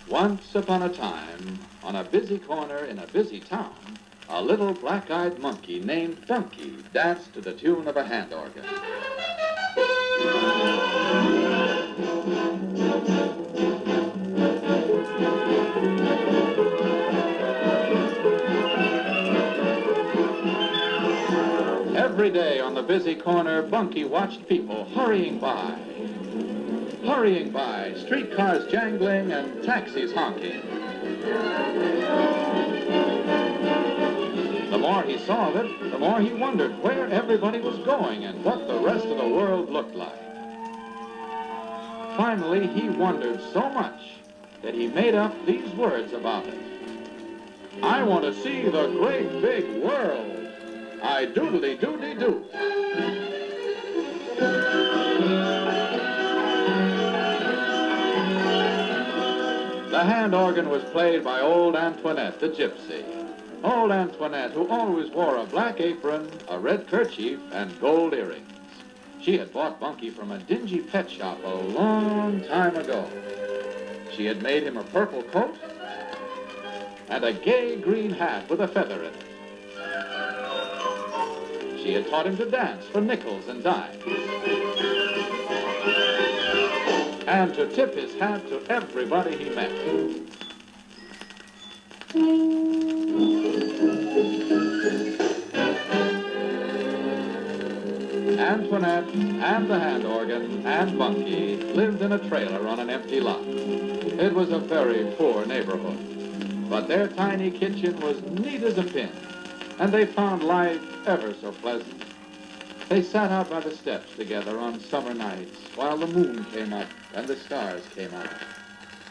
Once upon a time, on a busy corner in a busy town, a little black-eyed monkey named Bunky danced to the tune of a hand organ. Every day on the busy corner, Bunky watched people hurrying by, streetcars jangling and taxis honking. The more he saw of it, the more he wondered where everybody was going and what the rest of the world looked like. Finally, he wondered so much that he made up these words about it. I want to see the great big world. I doodly-doodly-doo. The hand organ was played by old Antoinette, the gypsy. Old Antoinette, who always wore a black apron, a red kerchief, and gold earrings. She had bought Bunky from a dingy pet shop a long time ago. She had made him a purple coat and a gay green hat with a feather in it. She had taught him to dance for nickels and dimes, and to tip his hat to everybody he met. Antoinette and the hand organ and Bunky lived in a trailer on an empty lot. It was a very poor neighborhood, but their tiny kitchen was neat as a pin, and they found life ever so pleasant. They sat out by the steps together on summer nights while the moon came up and the stars came out,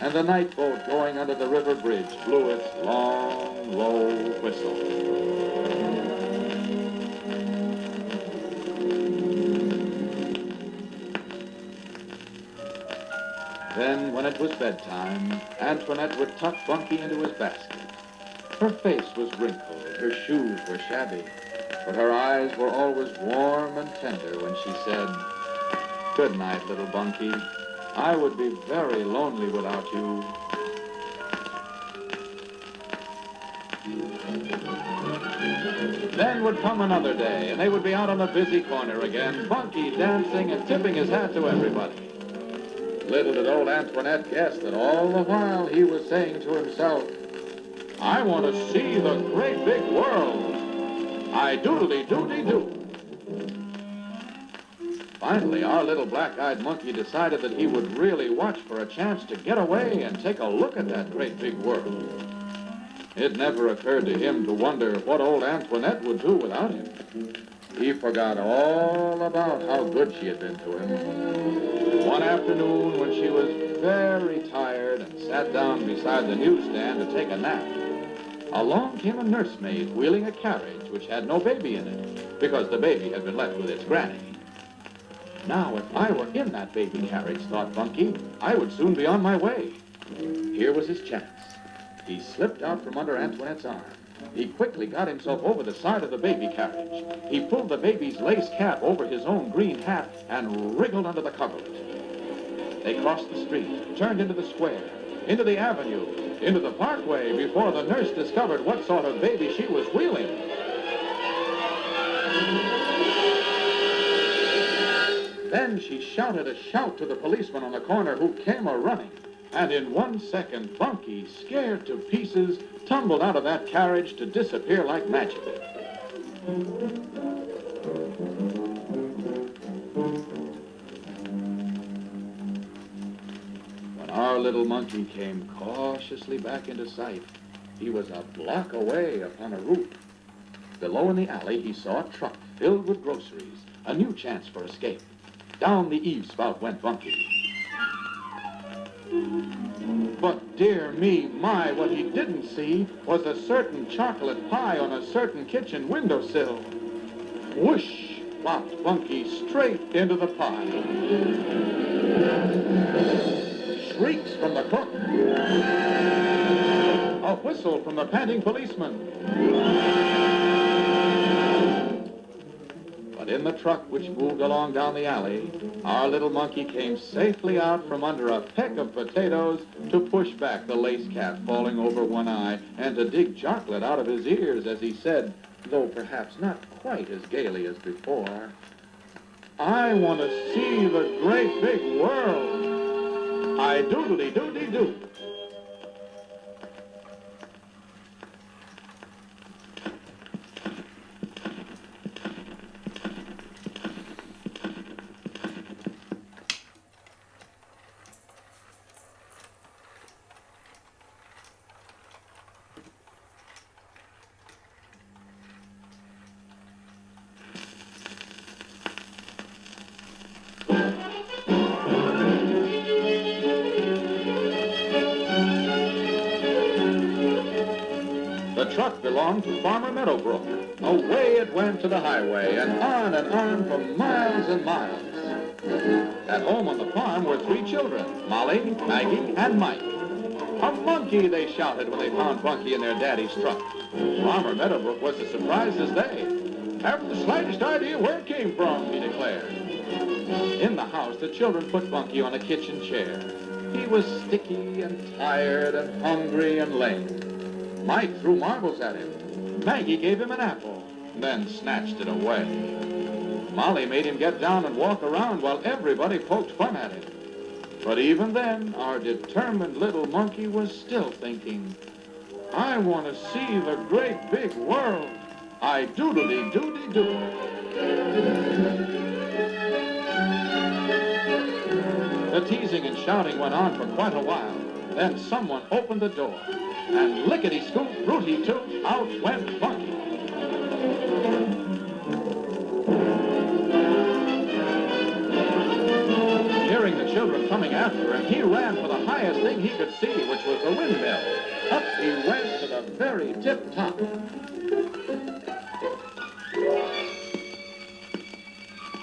and the night boat going under the river bridge blew its long, low whistle. Then, when it was bedtime, Antoinette would tuck Bunky into his basket. Her face was wrinkled, her shoes were shabby, but her eyes were always warm and tender when she said, "Good night, little Bunky. I would be very lonely without you." Then would come another day, and they would be out on the busy corner again, Bunky dancing and tipping his hat to everybody. Little did old Antoinette guess that all the while he was saying to himself, I want to see the great big world. I doodly-doodly-doo. Finally, our little black-eyed monkey decided that he would really watch for a chance to get away and take a look at that great big world. It never occurred to him to wonder what old Antoinette would do without him. He forgot all about how good she had been to him. One afternoon, when she was very tired and sat down beside the newsstand to take a nap, along came a nursemaid wheeling a carriage which had no baby in it, because the baby had been left with its granny. Now, if I were in that baby carriage, thought Bunky, I would soon be on my way. Here was his chance. He slipped out from under Antoinette's arm. He quickly got himself over the side of the baby carriage. He pulled the baby's lace cap over his own green hat and wriggled under the coverlet. They crossed the street, turned into the square, into the avenue, into the parkway before the nurse discovered what sort of baby she was wheeling. Then she shouted a shout to the policeman on the corner, who came a-running. And in 1 second, Bunky, scared to pieces, tumbled out of that carriage to disappear like magic. When our little monkey came cautiously back into sight, he was a block away upon a roof. Below in the alley, he saw a truck filled with groceries, a new chance for escape. Down the eave spout went Bunky. But dear me, my, what he didn't see was a certain chocolate pie on a certain kitchen windowsill. Whoosh, flopped Bunky straight into the pie. Shrieks from the cook. A whistle from the panting policeman. But But in the truck which moved along down the alley, our little monkey came safely out from under a peck of potatoes to push back the lace cap falling over one eye and to dig chocolate out of his ears as he said, though perhaps not quite as gaily as before, "I want to see the great big world. I doodly-doody-doo." The truck belonged to Farmer Meadowbrook. Away it went to the highway, and on for miles and miles. At home on the farm were 3 children, Molly, Maggie, and Mike. "A monkey!" they shouted when they found Bunky in their daddy's truck. Farmer Meadowbrook was as surprised as they. "Haven't the slightest idea where it came from," he declared. In the house, the children put Bunky on a kitchen chair. He was sticky and tired and hungry and lame. Mike threw marbles at him. Maggie gave him an apple, then snatched it away. Molly made him get down and walk around while everybody poked fun at him. But even then, our determined little monkey was still thinking, "I want to see the great big world. I doodly-doody-doo." The teasing and shouting went on for quite a while. Then someone opened the door, and lickety-scoop, rooty-toot, out went Bunky. Hearing the children coming after him, he ran for the highest thing he could see, which was the windmill. Up he went to the very tip-top.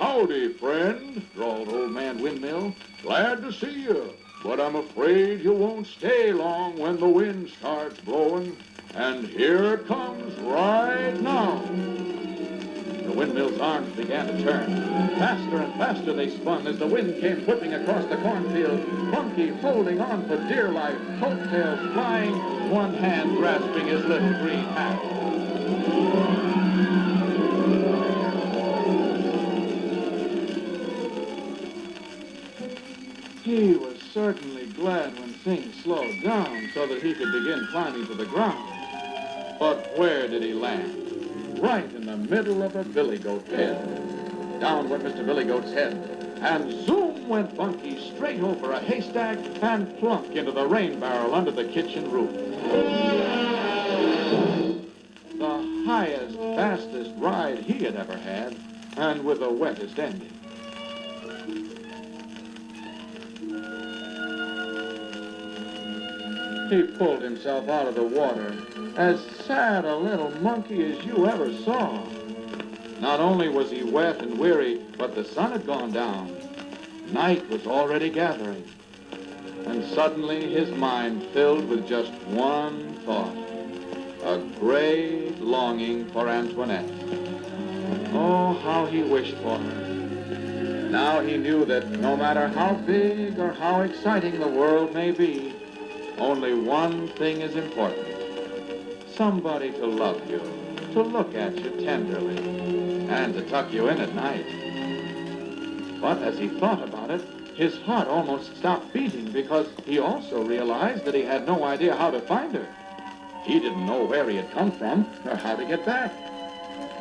"Howdy, friend," drawled Old Man Windmill. "Glad to see you. But I'm afraid you won't stay long when the wind starts blowing. And here it comes right now." The windmill's arms began to turn. Faster and faster they spun as the wind came whipping across the cornfield. Bunky holding on for dear life, coattails flying, one hand grasping his little green hat. He was certainly glad when things slowed down so that he could begin climbing to the ground. But where did he land? Right in the middle of a billy goat pen. Down went Mr. Billy Goat's head, and zoom went Bunky straight over a haystack and plunk into the rain barrel under the kitchen roof. The highest, fastest ride he had ever had, and with the wettest ending. He pulled himself out of the water, as sad a little monkey as you ever saw. Not only was he wet and weary, but the sun had gone down. Night was already gathering. And suddenly his mind filled with just one thought, a great longing for Antoinette. Oh, how he wished for her. Now he knew that no matter how big or how exciting the world may be, only one thing is important. Somebody to love you, to look at you tenderly, and to tuck you in at night. But as he thought about it, his heart almost stopped beating because he also realized that he had no idea how to find her. He didn't know where he had come from or how to get back.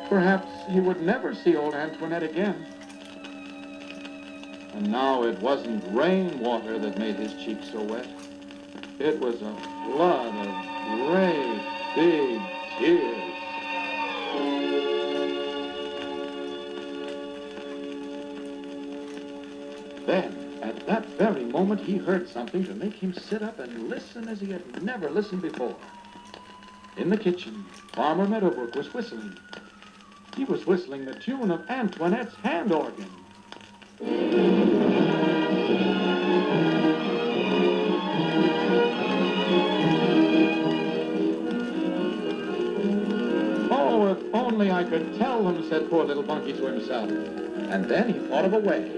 Perhaps he would never see old Antoinette again. And now it wasn't rainwater that made his cheeks so wet. It was a flood of great big tears. Then, at that very moment, he heard something to make him sit up and listen as he had never listened before. In the kitchen, Farmer Meadowbrook was whistling. He was whistling the tune of Antoinette's hand organ. only I could tell them, said poor little Bunky to himself. And then he thought of a way.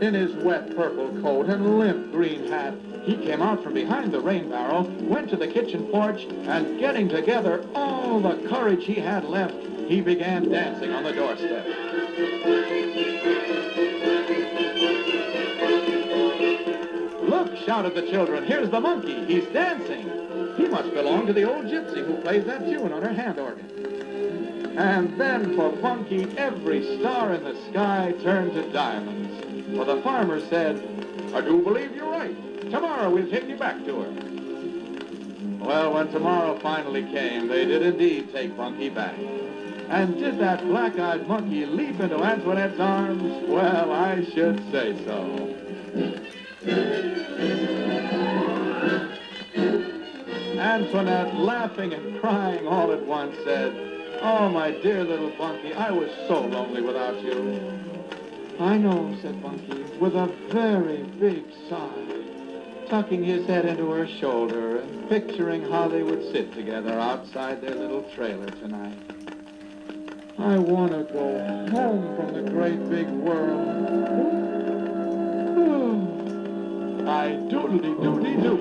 In his wet purple coat and limp green hat, he came out from behind the rain barrel, went to the kitchen porch, and getting together all the courage he had left, he began dancing on the doorstep. Look, shouted the children, here's the monkey. He's dancing. He must belong to the old gypsy who plays that tune on her hand organ. And then for Bunky, every star in the sky turned to diamonds. For the farmer said, I do believe you're right. Tomorrow we'll take you back to her. Well, when tomorrow finally came, they did indeed take Bunky back. And did that black-eyed monkey leap into Antoinette's arms? Well, I should say so. Antoinette, laughing and crying all at once, said, oh, my dear little Bunky, I was so lonely without you. I know, said Bunky, with a very big sigh, tucking his head into her shoulder and picturing how they would sit together outside their little trailer tonight. I want to go home from the great big world. I doodly-doody-doo.